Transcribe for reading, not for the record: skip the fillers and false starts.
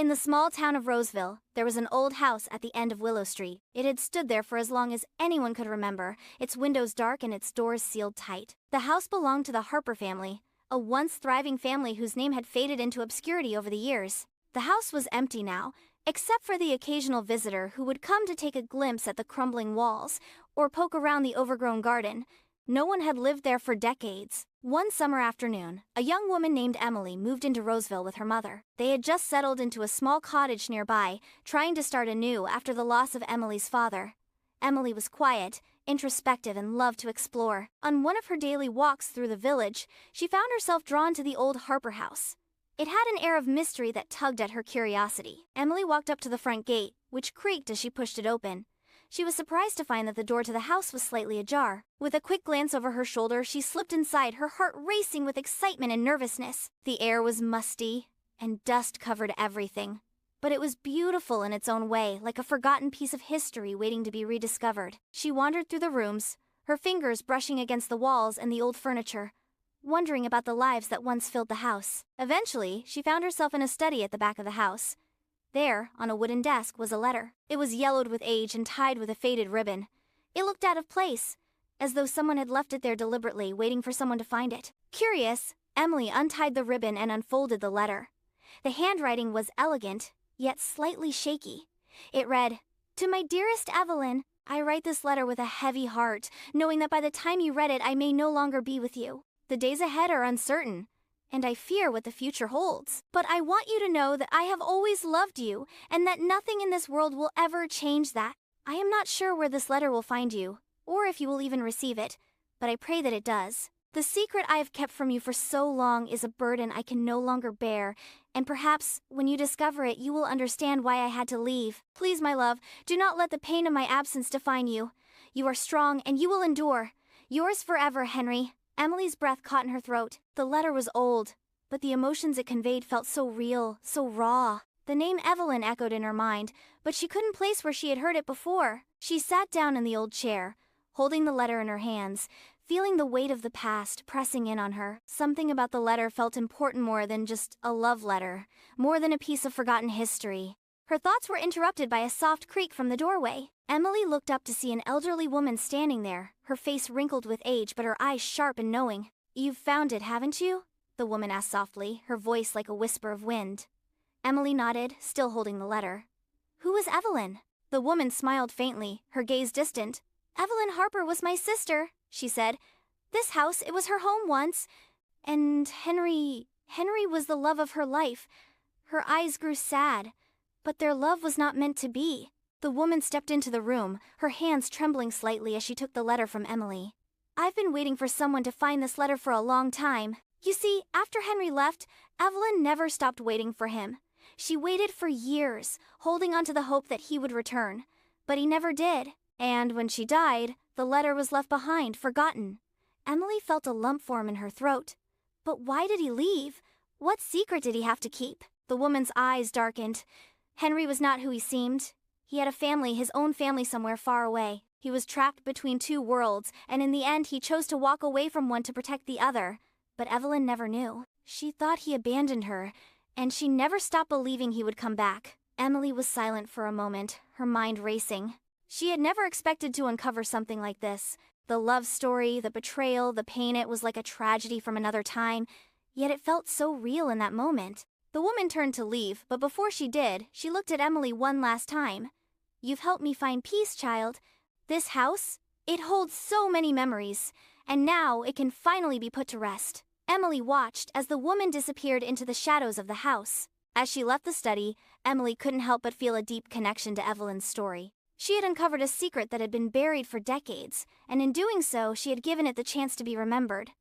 In the small town of Roseville, there was an old house at the end of Willow Street. It had stood there for as long as anyone could remember, its windows dark and its doors sealed tight. The house belonged to the Harper family, a once thriving family whose name had faded into obscurity over the years. The house was empty now, except for the occasional visitor who would come to take a glimpse at the crumbling walls or poke around the overgrown garden. No one had lived there for decades. One summer afternoon, a young woman named Emily moved into Roseville with her mother. They had just settled into a small cottage nearby, trying to start anew after the loss of Emily's father. Emily was quiet, introspective, and loved to explore. On one of her daily walks through the village, she found herself drawn to the old Harper house. It had an air of mystery that tugged at her curiosity. Emily walked up to the front gate, which creaked as she pushed it open. She was surprised to find that the door to the house was slightly ajar. With a quick glance over her shoulder, she slipped inside, her heart racing with excitement and nervousness. The air was musty, and dust covered everything. But it was beautiful in its own way, like a forgotten piece of history waiting to be rediscovered. She wandered through the rooms, her fingers brushing against the walls and the old furniture, wondering about the lives that once filled the house. Eventually, she found herself in a study at the back of the house. There, on a wooden desk, was a letter. It was yellowed with age and tied with a faded ribbon. It looked out of place, as though someone had left it there deliberately, waiting for someone to find it. Curious, Emily untied the ribbon and unfolded the letter. The handwriting was elegant, yet slightly shaky. It read, "To my dearest Evelyn, I write this letter with a heavy heart, knowing that by the time you read it I may no longer be with you. The days ahead are uncertain, and I fear what the future holds. But I want you to know that I have always loved you, and that nothing in this world will ever change that. I am not sure where this letter will find you, or if you will even receive it, but I pray that it does. The secret I have kept from you for so long is a burden I can no longer bear, and perhaps, when you discover it, you will understand why I had to leave. Please, my love, do not let the pain of my absence define you. You are strong, and you will endure. Yours forever, Henry." Emily's breath caught in her throat. The letter was old, but the emotions it conveyed felt so real, so raw. The name Evelyn echoed in her mind, but she couldn't place where she had heard it before. She sat down in the old chair, holding the letter in her hands, feeling the weight of the past pressing in on her. Something about the letter felt important more than just a love letter, more than a piece of forgotten history. Her thoughts were interrupted by a soft creak from the doorway. Emily looked up to see an elderly woman standing there, her face wrinkled with age but her eyes sharp and knowing. "You've found it, haven't you?" the woman asked softly, her voice like a whisper of wind. Emily nodded, still holding the letter. "Who is Evelyn?" The woman smiled faintly, her gaze distant. "Evelyn Harper was my sister," she said. "This house, it was her home once. And Henry was the love of her life." Her eyes grew sad, but their love was not meant to be. The woman stepped into the room, her hands trembling slightly as she took the letter from Emily. "I've been waiting for someone to find this letter for a long time. You see, after Henry left, Evelyn never stopped waiting for him. She waited for years, holding on to the hope that he would return. But he never did. And when she died, the letter was left behind, forgotten." Emily felt a lump form in her throat. But why did he leave? What secret did he have to keep? The woman's eyes darkened. Henry was not who he seemed. He had a family, his own family somewhere far away. He was trapped between two worlds, and in the end he chose to walk away from one to protect the other. But Evelyn never knew. She thought he abandoned her, and she never stopped believing he would come back. Emily was silent for a moment, her mind racing. She had never expected to uncover something like this. The love story, the betrayal, the pain, it was like a tragedy from another time, yet it felt so real in that moment. The woman turned to leave, but before she did, she looked at Emily one last time. "You've helped me find peace, child. This house, it holds so many memories, and now it can finally be put to rest." Emily watched as the woman disappeared into the shadows of the house. As she left the study, Emily couldn't help but feel a deep connection to Evelyn's story. She had uncovered a secret that had been buried for decades, and in doing so, she had given it the chance to be remembered.